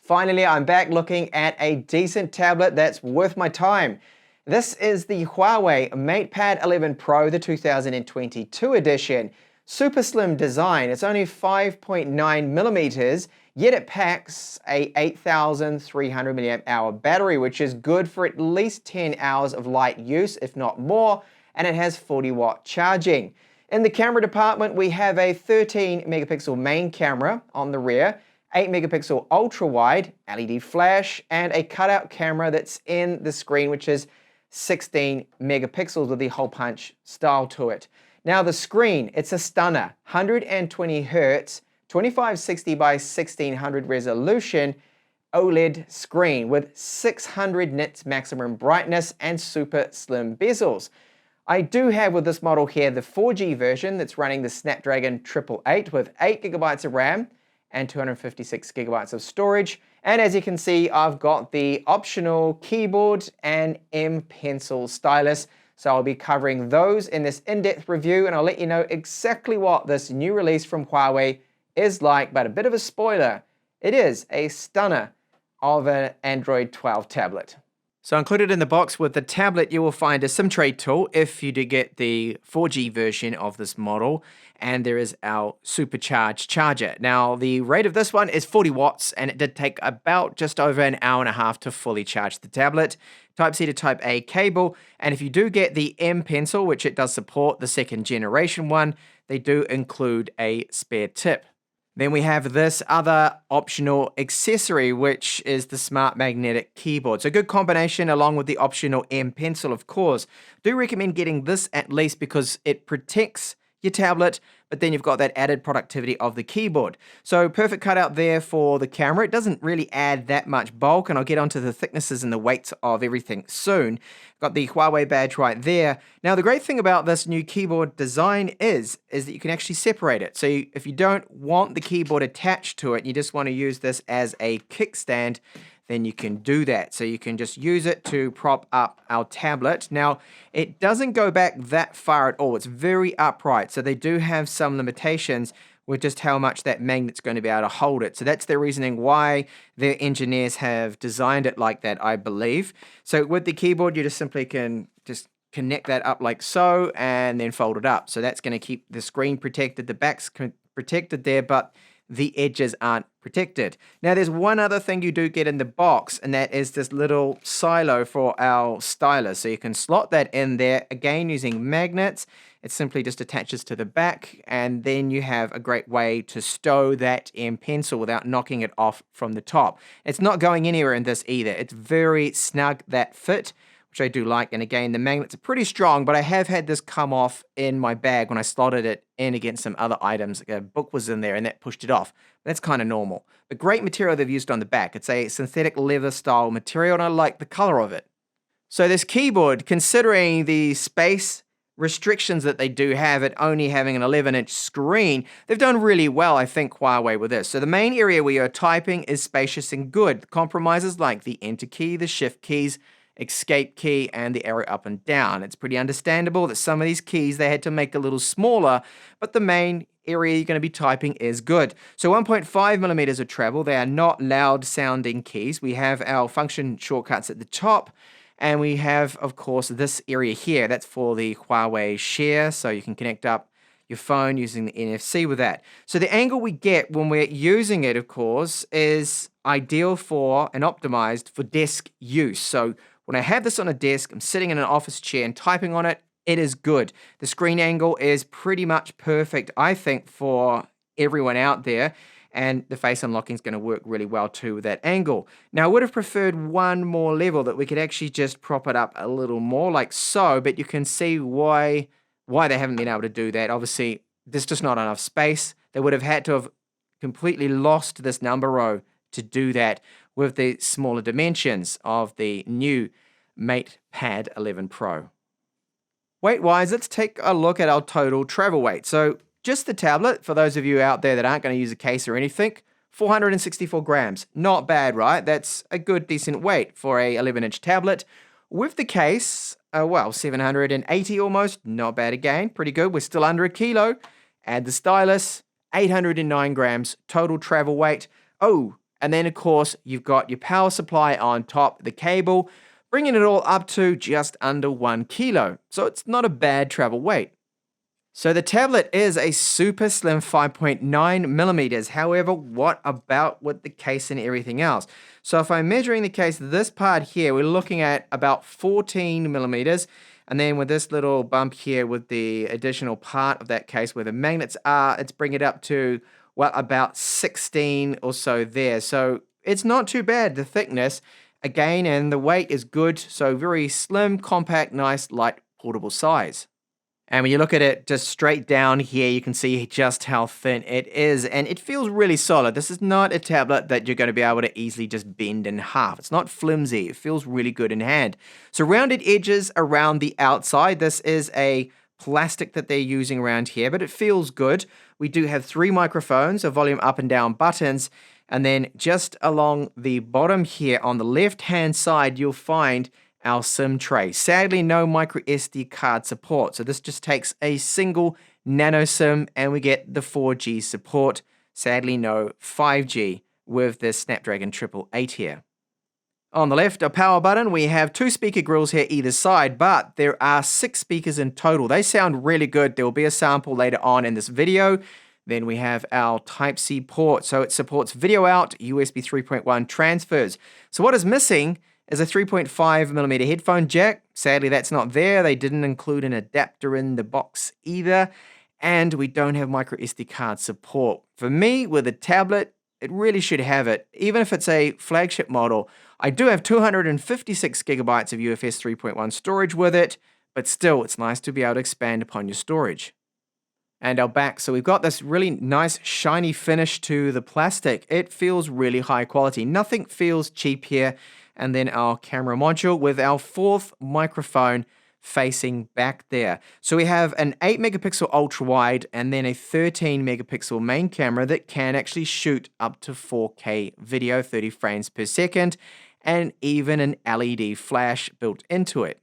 Finally, I'm back looking at a decent tablet that's worth my time. This is the Huawei MatePad 11 Pro, the 2022 edition. Super slim design, it's only 5.9 millimeters, yet it packs a 8,300 mAh battery, which is good for at least 10 hours of light use, if not more, and it has 40-watt charging. In the camera department, we have a 13 megapixel main camera on the rear, 8 megapixel ultra wide, LED flash, and a cutout camera that's in the screen, which is 16 megapixels with the hole punch style to it. Now the screen, it's a stunner, 120 Hertz, 2560 by 1600 resolution OLED screen with 600 nits maximum brightness and super slim bezels. I do have with this model here the 4G version that's running the Snapdragon 888 with 8 gigabytes of RAM and 256 gigabytes of storage. And as you can see, I've got the optional keyboard and M Pencil stylus. So I'll be covering those in this in-depth review, and I'll let you know exactly what this new release from Huawei is like. But a bit of a spoiler, it is a stunner of an Android 12 tablet. So included in the box with the tablet, you will find a SIM tray tool if you do get the 4G version of this model, and there is our supercharged charger. Now, the rate of this one is 40 watts, and it did take about just over an hour and a half to fully charge the tablet. Type-C to Type-A cable, and if you do get the M Pencil, which it does support, the second generation one, they do include a spare tip. Then we have this other optional accessory, which is the smart magnetic keyboard. So good combination along with the optional M Pencil, of course. Do recommend getting this at least because it protects your tablet, but then you've got that added productivity of the keyboard. So perfect cutout there for the camera. It doesn't really add that much bulk, and I'll get onto the thicknesses and the weights of everything soon. Got the Huawei badge right there. Now the great thing about this new keyboard design is that you can actually separate it. So if you don't want the keyboard attached to it, and you just want to use this as a kickstand, then you can do that. So you can just use it to prop up our tablet. Now, it doesn't go back that far at all. It's very upright. So they do have some limitations with just how much that magnet's going to be able to hold it. So that's the reasoning why their engineers have designed it like that, I believe. So with the keyboard, you just simply can just connect that up like so and then fold it up. So that's going to keep the screen protected, the back's protected there, but the edges aren't protected. Now there's one other thing you do get in the box, and that is this little silo for our stylus. So you can slot that in there, again using magnets. It simply just attaches to the back, and then you have a great way to stow that M Pencil without knocking it off from the top. It's not going anywhere in this either. It's very snug, that fit, which I do like. And again, the magnets are pretty strong, but I have had this come off in my bag when I slotted it in against some other items. Like a book was in there and that pushed it off. That's kind of normal. But great material they've used on the back. It's a synthetic leather style material, and I like the color of it. So this keyboard, considering the space restrictions that they do have, it only having an 11-inch screen, they've done really well, I think, Huawei with this. So the main area where you're typing is spacious and good. Compromises like the enter key, the shift keys, escape key, and the arrow up and down. It's pretty understandable that some of these keys they had to make a little smaller, but the main area you're going to be typing is good. So 1.5 millimeters of travel. They are not loud sounding keys. We have our function shortcuts at the top, and we have, of course, this area here. That's for the Huawei Share, so you can connect up your phone using the NFC with that. So the angle we get when we're using it, of course, is ideal for and optimized for desk use. So when I have this on a desk, I'm sitting in an office chair and typing on it, it is good. The screen angle is pretty much perfect, I think, for everyone out there. And the face unlocking is going to work really well too with that angle. Now, I would have preferred one more level that we could actually just prop it up a little more like so, but you can see why they haven't been able to do that. Obviously, there's just not enough space. They would have had to have completely lost this number row to do that with the smaller dimensions of the new MatePad 11 Pro. Weight-wise, let's take a look at our total travel weight. So just the tablet, for those of you out there that aren't going to use a case or anything, 464 grams. Not bad, right? That's a good, decent weight for a 11-inch tablet. With the case, 780 almost. Not bad again. Pretty good. We're still under a kilo. Add the stylus, 809 grams total travel weight. Oh, And then, of course, you've got your power supply on top, the cable, bringing it all up to just under 1 kilo. So it's not a bad travel weight. So the tablet is a super slim 5.9 millimeters. However, what about with the case and everything else? So if I'm measuring the case, this part here, we're looking at about 14 millimeters. And then with this little bump here with the additional part of that case where the magnets are, it's bringing it up to, well, about 16 or so there. So it's not too bad, the thickness, again, and the weight is good. So very slim, compact, nice, light, portable size. And when you look at it just straight down here, you can see just how thin it is, and it feels really solid. This is not a tablet that you're going to be able to easily just bend in half. It's not flimsy. It feels really good in hand. So rounded edges around the outside. This is a plastic that they're using around here, but it feels good. We do have 3 microphones, so volume up and down buttons, and then just along the bottom here on the left-hand side, you'll find our SIM tray. Sadly, no micro SD card support, so this just takes a single nano SIM and we get the 4G support. Sadly, no 5G with this Snapdragon 888 here. On the left, a power button. We have 2 speaker grills here either side, but there are 6 speakers in total. They sound really good. There will be a sample later on in this video. Then we have our Type-C port, so it supports video out, USB 3.1 transfers. So what is missing is a 3.5 millimeter headphone jack. Sadly, that's not there. They didn't include an adapter in the box either. And we don't have micro SD card support. For me, with a tablet, it really should have it. Even if it's a flagship model, I do have 256 gigabytes of UFS 3.1 storage with it, but still, it's nice to be able to expand upon your storage. And our back, so we've got this really nice shiny finish to the plastic. It feels really high quality. Nothing feels cheap here. And then our camera module with our 4th microphone facing back there. So we have an 8 megapixel ultra wide and then a 13 megapixel main camera that can actually shoot up to 4K video, 30 frames per second, and even an LED flash built into it.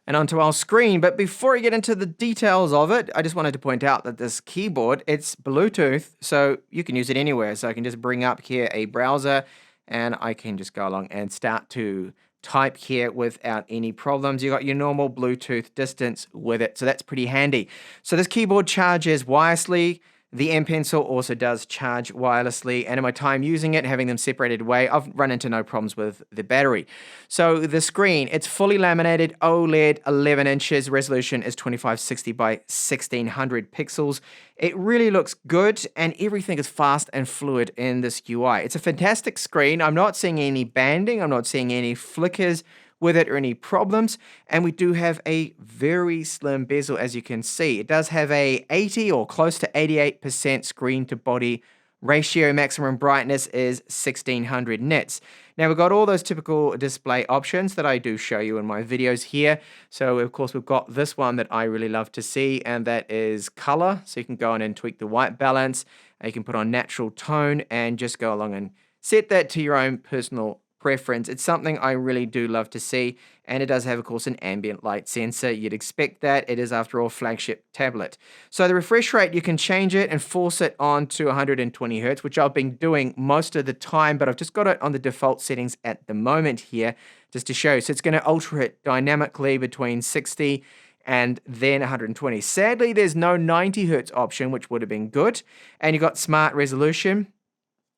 And onto our screen, but before I get into the details of it, I just wanted to point out that this keyboard, it's Bluetooth, so you can use it anywhere. So I can just bring up here a browser, and I can just go along and start to type here without any problems. You got your normal Bluetooth distance with it, so that's pretty handy. So this keyboard charges wirelessly. The M Pencil also does charge wirelessly, and in my time using it, having them separated away, I've run into no problems with the battery. So the screen, it's fully laminated OLED, 11 inches, resolution is 2560 by 1600 pixels. It really looks good, and everything is fast and fluid in this UI. It's a fantastic screen. I'm not seeing any banding, I'm not seeing any flickers with it or any problems, and we do have a very slim bezel, as you can see. It does have a 80 or close to 88% screen to body ratio. Maximum brightness is 1600 nits. Now we've got all those typical display options that I do show you in my videos here. So of course we've got this one that I really love to see, and that is color. So you can go on and tweak the white balance, and you can put on natural tone and just go along and set that to your own personal preference. It's something I really do love to see, and it does have, of course, an ambient light sensor. You'd expect that. It is, after all, a flagship tablet. So the refresh rate, you can change it and force it on to 120 Hertz, which I've been doing most of the time, but I've just got it on the default settings at the moment here, just to show you. So it's going to alter it dynamically between 60 and then 120. Sadly, there's no 90 Hertz option, which would have been good. And you've got smart resolution,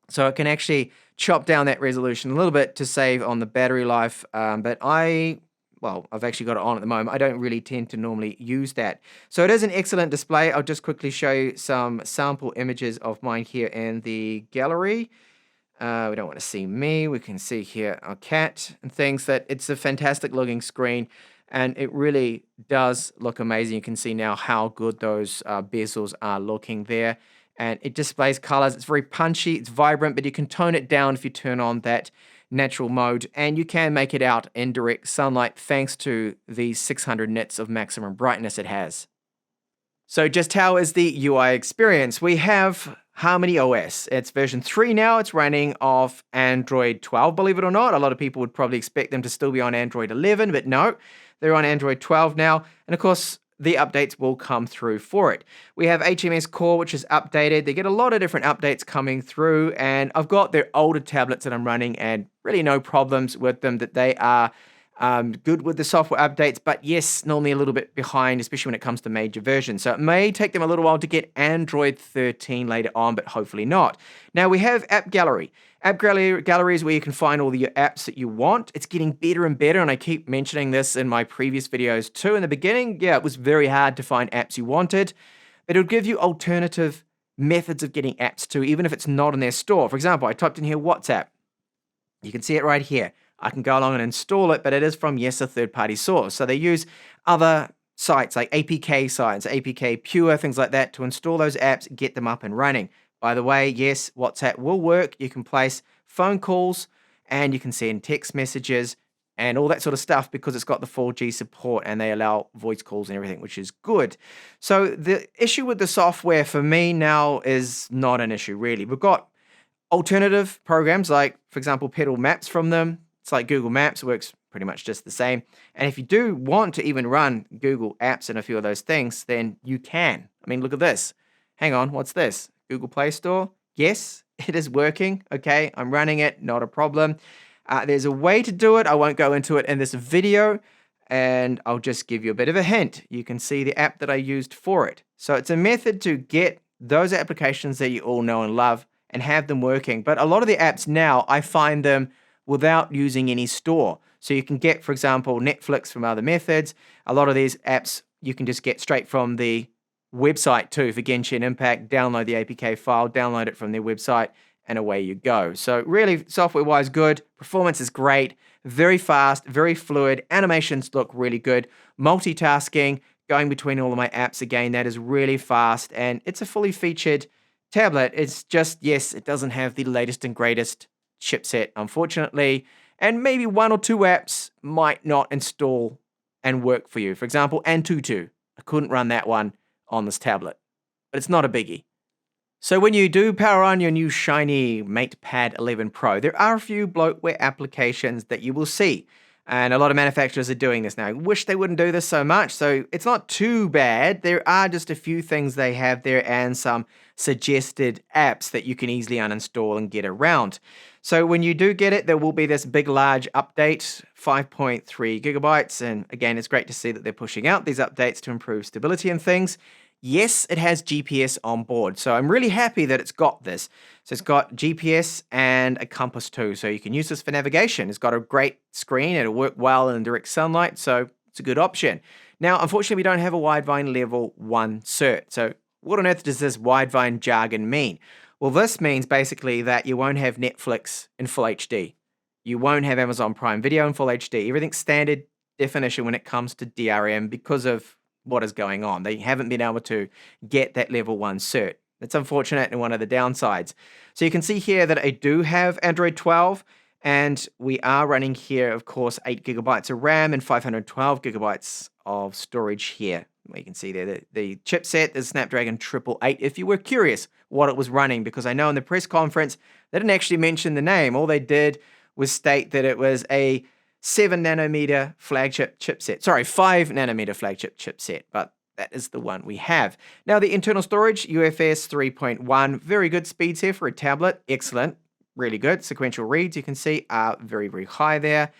so it can actually chop down that resolution a little bit to save on the battery life, but I've actually got it on at the moment. I don't really tend to normally use that. So it is an excellent display. I'll just quickly show you some sample images of mine here in the gallery. We don't want to see me. We can see here our cat and things. That it's a fantastic looking screen, and it really does look amazing. You can see now how good those bezels are looking there. And it displays colors. It's very punchy, it's vibrant, but you can tone it down if you turn on that natural mode, and you can make it out in direct sunlight thanks to the 600 nits of maximum brightness it has. So just how is the UI experience? We have Harmony OS. It's version 3 now. It's running off Android 12, believe it or not. A lot of people would probably expect them to still be on Android 11, but no, they're on Android 12 now. And of course, the updates will come through for it. We have HMS Core, which is updated. They get a lot of different updates coming through, and I've got their older tablets that I'm running and really no problems with them, that they are good with the software updates, but yes, normally a little bit behind, especially when it comes to major versions. So it may take them a little while to get Android 13 later on, but hopefully not. Now we have App Gallery. App Gallery is where you can find all the apps that you want. It's getting better and better, and I keep mentioning this in my previous videos too. In the beginning, yeah, it was very hard to find apps you wanted, but it'll give you alternative methods of getting apps too, even if it's not in their store. For example, I typed in here WhatsApp. You can see it right here. I can go along and install it, but it is from, yes, a third-party source. So they use other sites like APK sites, APK Pure, things like that to install those apps, get them up and running. By the way, yes, WhatsApp will work. You can place phone calls and you can send text messages and all that sort of stuff because it's got the 4G support and they allow voice calls and everything, which is good. So the issue with the software for me now is not an issue, really. We've got alternative programs like, for example, Pedal Maps from them. It's like Google Maps, works pretty much just the same. And if you do want to even run Google Apps and a few of those things, then you can. I mean, look at this. Hang on, what's this? Google Play Store? Yes, it is working. Okay, I'm running it, not a problem. There's a way to do it. I won't go into it in this video, and I'll just give you a bit of a hint. You can see the app that I used for it. So it's a method to get those applications that you all know and love and have them working. But a lot of the apps now, I find them without using any store. So you can get, for example, Netflix from other methods. A lot of these apps you can just get straight from the website too. For Genshin Impact, download the APK file, download it from their website, and away you go. So really, software-wise, good. Performance is great. Very fast, very fluid. Animations look really good. Multitasking, going between all of my apps again, that is really fast. And it's a fully featured tablet. It's just, yes, it doesn't have the latest and greatest chipset, unfortunately, and maybe one or two apps might not install and work for you. For example, Antutu. I couldn't run that one on this tablet, but it's not a biggie. So when you do power on your new shiny MatePad 11 Pro, there are a few bloatware applications that you will see. And a lot of manufacturers are doing this now. I wish they wouldn't do this so much, so it's not too bad. There are just a few things they have there and some suggested apps that you can easily uninstall and get around. So when you do get it, there will be this big, large update, 5.3 gigabytes. And again, it's great to see that they're pushing out these updates to improve stability and things. Yes, it has GPS on board, so I'm really happy that it's got this. So it's got GPS and a compass too, so you can use this for navigation. It's got a great screen, it'll work well in direct sunlight, so it's a good option. Now, unfortunately, we don't have a widevine level 1 cert, so what on earth does this widevine jargon mean? Well, this means basically that you won't have Netflix in full HD. You won't have Amazon Prime Video in full HD. Everything's standard definition when it comes to DRM because of what is going on. They haven't been able to get that level 1 cert. That's unfortunate and one of the downsides. So you can see here that I do have Android 12 and we are running here, of course, 8 gigabytes of RAM and 512 gigabytes of storage here. You can see there the chipset is Snapdragon 888 if you were curious what it was running, because I know in the press conference they didn't actually mention the name. All they did was state that it was a 7 nanometer flagship chipset. Sorry, 5 nanometer flagship chipset, but that is the one we have. Now, the internal storage, UFS 3.1, very good speeds here for a tablet. Excellent, really good. Sequential reads, you can see, are very, very high there,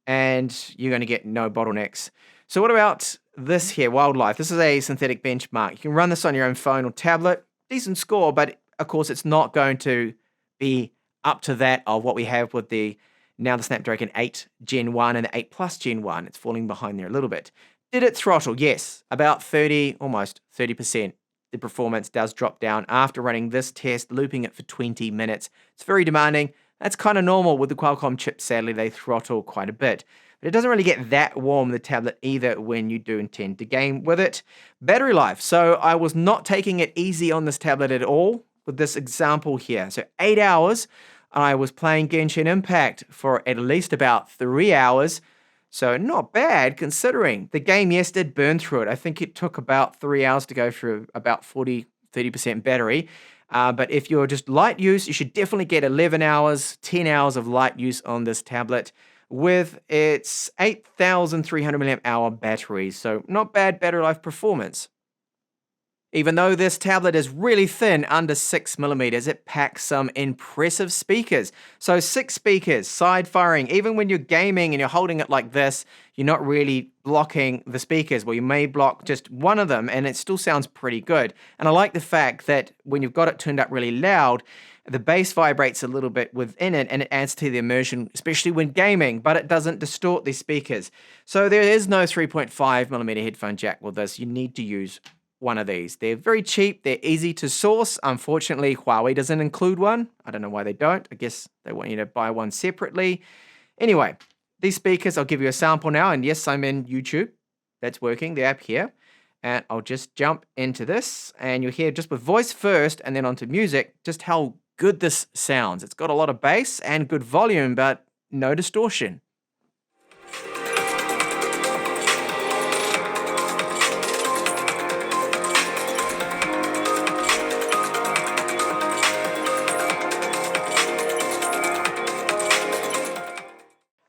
and you're going to get no bottlenecks. So what about this here, Wildlife? This is a synthetic benchmark. You can run this on your own phone or tablet. Decent score, but of course, it's not going to be up to that of what we have with the Snapdragon 8 Gen 1 and the 8 Plus Gen 1. It's falling behind there a little bit. Did it throttle? Yes, about 30, almost 30%. The performance does drop down after running this test, looping it for 20 minutes. It's very demanding. That's kind of normal with the Qualcomm chips. Sadly, they throttle quite a bit. But it doesn't really get that warm, the tablet, either when you do intend to game with it. Battery life. So I was not taking it easy on this tablet at all with this example here. So 8 hours. I was playing Genshin Impact for at least about 3 hours. So not bad considering. The game, yes, did burn through it. I think it took about 3 hours to go through about 30% battery. But if you're just light use, you should definitely get 11 hours, 10 hours of light use on this tablet. with its 8,300 milliamp hour battery. So not bad battery life performance. Even though this tablet is really thin, under 6 millimeters, it packs some impressive speakers. So 6 speakers, side firing. Even when you're gaming and you're holding it like this, you're not really blocking the speakers. Well, you may block just one of them and it still sounds pretty good. And I like the fact that when you've got it turned up really loud, the bass vibrates a little bit within it and it adds to the immersion, especially when gaming, but it doesn't distort these speakers. So there is no 3.5 millimeter headphone jack with this. You need to use one of these. They're very cheap. They're easy to source. Unfortunately, Huawei doesn't include one. I don't know why they don't. I guess they want you to buy one separately. Anyway, these speakers, I'll give you a sample now. And yes, I'm in YouTube. That's working, the app here. And I'll just jump into this. And you'll hear just with voice first and then onto music, just how good this sounds. It's got a lot of bass and good volume, but no distortion.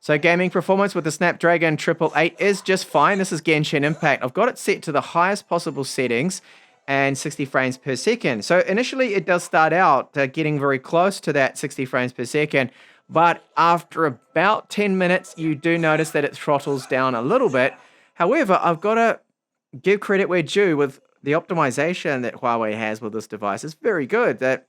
So gaming performance with the Snapdragon 888 is just fine. This is Genshin Impact. I've got it set to the highest possible settings and 60 frames per second. So initially it does start out getting very close to that 60 frames per second, but after about 10 minutes, you do notice that it throttles down a little bit. However, I've got to give credit where due with the optimization that Huawei has with this device. It's very good. That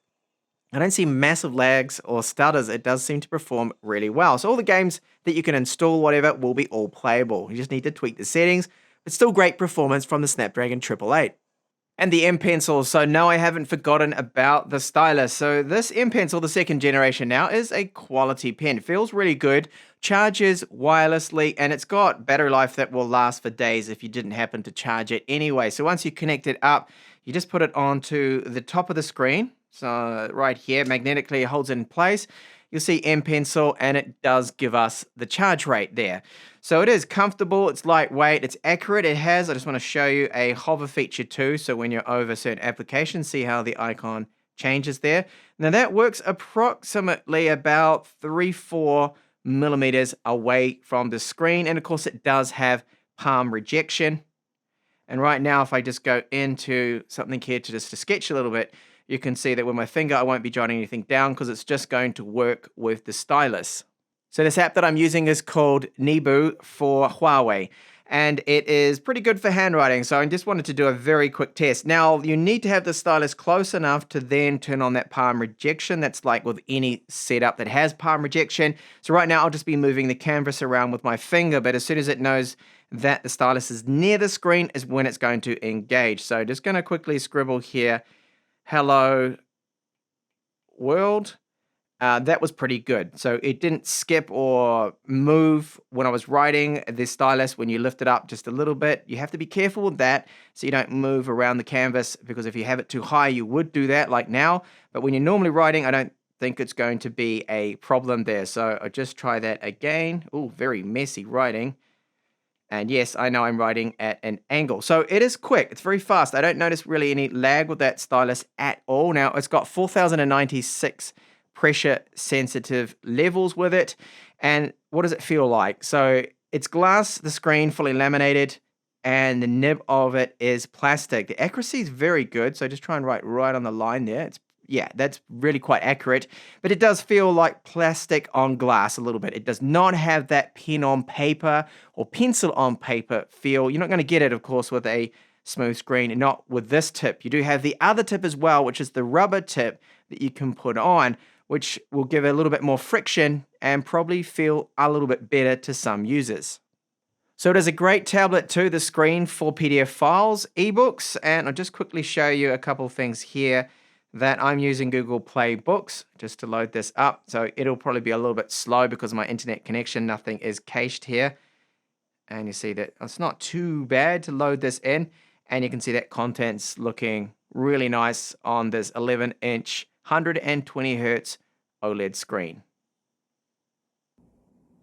I don't see massive lags or stutters. It does seem to perform really well. So all the games that you can install, whatever, will be all playable. You just need to tweak the settings, but still great performance from the Snapdragon 888. And the M Pencil. So no, I haven't forgotten about the stylus. So this M Pencil, the second generation now, is a quality pen. It feels really good, charges wirelessly, and it's got battery life that will last for days if you didn't happen to charge it anyway. So once you connect it up, you just put it onto the top of the screen. So right here, magnetically it holds it in place. You'll see M Pencil and it does give us the charge rate there. So it is comfortable, it's lightweight, it's accurate. It has, I just want to show you, a hover feature too. So when you're over certain applications, see how the icon changes there. Now that works approximately about 3-4 millimeters away from the screen. And of course it does have palm rejection. And right now, if I just go into something here to sketch a little bit, you can see that with my finger, I won't be jotting anything down because it's just going to work with the stylus. So this app that I'm using is called Nebu for Huawei, and it is pretty good for handwriting. So I just wanted to do a very quick test. Now, you need to have the stylus close enough to then turn on that palm rejection. That's like with any setup that has palm rejection. So right now, I'll just be moving the canvas around with my finger, but as soon as it knows that the stylus is near the screen is when it's going to engage. So just going to quickly scribble here. Hello world. That was pretty good. So it didn't skip or move when I was writing the stylus. When you lift it up just a little bit, you have to be careful with that so you don't move around the canvas, because if you have it too high, you would do that like now. But when you're normally writing, I don't think it's going to be a problem there. So I'll just try that again. Oh, very messy writing. And yes, I know I'm writing at an angle. So it is quick. It's very fast. I don't notice really any lag with that stylus at all. Now, it's got 4,096 pressure sensitive levels with it. And what does it feel like? So it's glass, the screen fully laminated, and the nib of it is plastic. The accuracy is very good. So just try and write right on the line there. Yeah, that's really quite accurate, but it does feel like plastic on glass a little bit. It does not have that pen on paper or pencil on paper feel. You're not going to get it, of course, with a smooth screen, and not with this tip. You do have the other tip as well, which is the rubber tip that you can put on, which will give it a little bit more friction and probably feel a little bit better to some users. So it is a great tablet too, the screen for PDF files, eBooks, and I'll just quickly show you a couple of things here that I'm using Google Play Books just to load this up. So it'll probably be a little bit slow because of my internet connection. Nothing is cached here. And you see that it's not too bad to load this in. And you can see that content's looking really nice on this 11-inch, 120 Hertz OLED screen.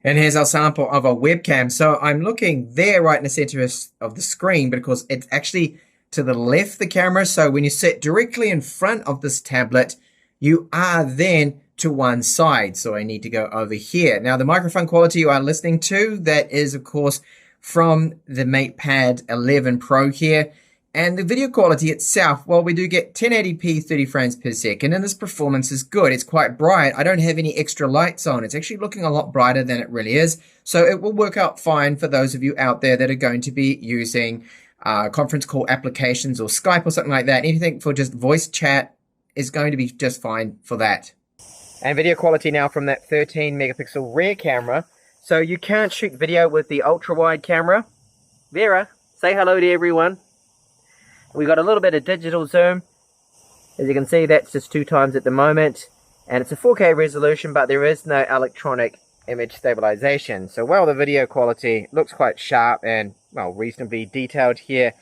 And here's our sample of a webcam. So I'm looking there right in the center of the screen, but of course it's actually to the left, the camera. So when you sit directly in front of this tablet, you are then to one side, so I need to go over here. Now, the microphone quality you are listening to, that is, of course, from the MatePad 11 Pro here. And the video quality itself, well, we do get 1080p 30 frames per second, and this performance is good. It's quite bright. I don't have any extra lights on. It's actually looking a lot brighter than it really is. So it will work out fine for those of you out there that are going to be using conference call applications or Skype or something like that. Anything for just voice chat is going to be just fine for that. And video quality now from that 13 megapixel rear camera. So you can't shoot video with the ultra wide camera. Vera, say hello to everyone. We got a little bit of digital zoom. As you can see, that's just 2 times at the moment. And it's a 4K resolution, but there is no electronic image stabilization. So while the video quality looks quite sharp and, well, reasonably detailed here,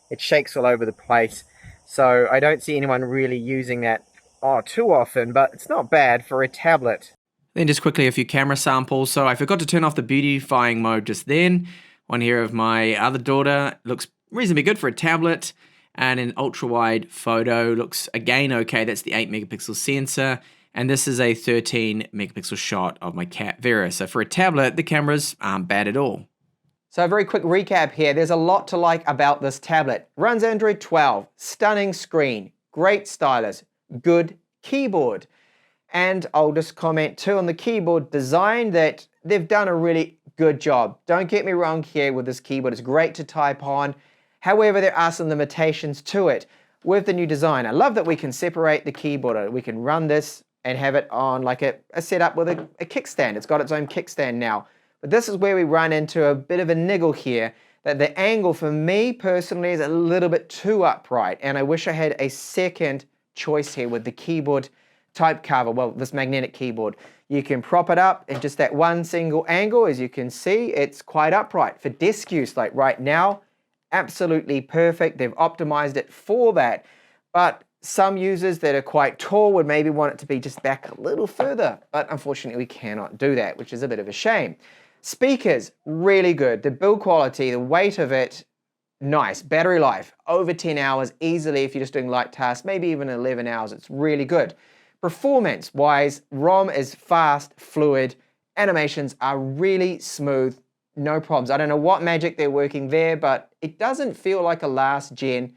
it shakes all over the place. So I don't see anyone really using that too often, but it's not bad for a tablet. Then just quickly a few camera samples. So I forgot to turn off the beautifying mode just then. One here of my other daughter looks reasonably good for a tablet. And an ultra-wide photo looks, again, okay. That's the 8 megapixel sensor. And this is a 13 megapixel shot of my cat, Vera. So for a tablet, the cameras aren't bad at all. So a very quick recap here. There's a lot to like about this tablet. Runs Android 12, stunning screen, great stylus, good keyboard. And I'll just comment too on the keyboard design that they've done a really good job. Don't get me wrong here with this keyboard. It's great to type on. However, there are some limitations to it with the new design. I love that we can separate the keyboard. We can run this and have it on like a setup with a kickstand. It's got its own kickstand now. But this is where we run into a bit of a niggle here, that the angle for me personally is a little bit too upright. And I wish I had a second choice here with the keyboard type cover. Well, this magnetic keyboard. You can prop it up in just that one single angle. As you can see, it's quite upright. For desk use, like right now, absolutely perfect. They've optimized it for that. But some users that are quite tall would maybe want it to be just back a little further. But unfortunately, we cannot do that, which is a bit of a shame. Speakers, really good. The build quality, the weight of it, nice. Battery life, over 10 hours easily if you're just doing light tasks, maybe even 11 hours. It's really good. Performance-wise, ROM is fast, fluid. Animations are really smooth. No problems. I don't know what magic they're working there, but it doesn't feel like a last gen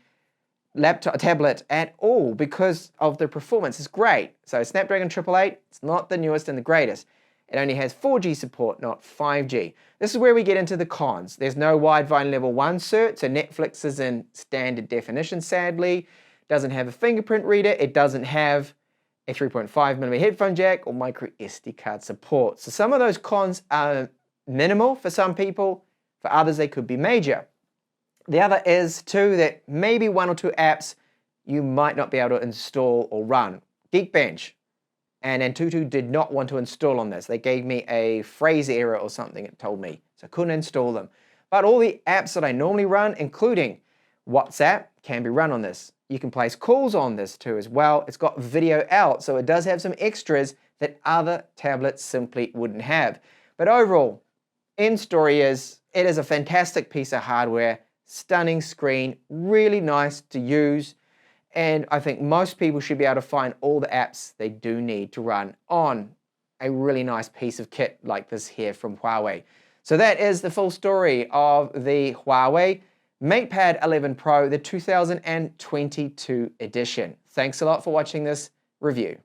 laptop tablet at all because of the performance. It's great. So Snapdragon 888, it's not the newest and the greatest. It only has 4G support, not 5G. This is where we get into the cons. There's no widevine level 1 cert, so Netflix is in standard definition, sadly. Doesn't have a fingerprint reader. It doesn't have a 3.5mm headphone jack or micro SD card support. So some of those cons are minimal for some people, for others they could be major. The other is too that maybe 1 or 2 apps you might not be able to install or run. Geekbench and Antutu did not want to install on this. They gave me a phrase error or something, it told me, so I couldn't install them. But all the apps that I normally run, including WhatsApp, can be run on this. You can place calls on this too as well. It's got video out, so it does have some extras that other tablets simply wouldn't have. But overall, end story is, it is a fantastic piece of hardware, stunning screen, really nice to use, and I think most people should be able to find all the apps they do need to run on a really nice piece of kit like this here from Huawei. So that is the full story of the Huawei MatePad 11 Pro, the 2022 edition. Thanks a lot for watching this review.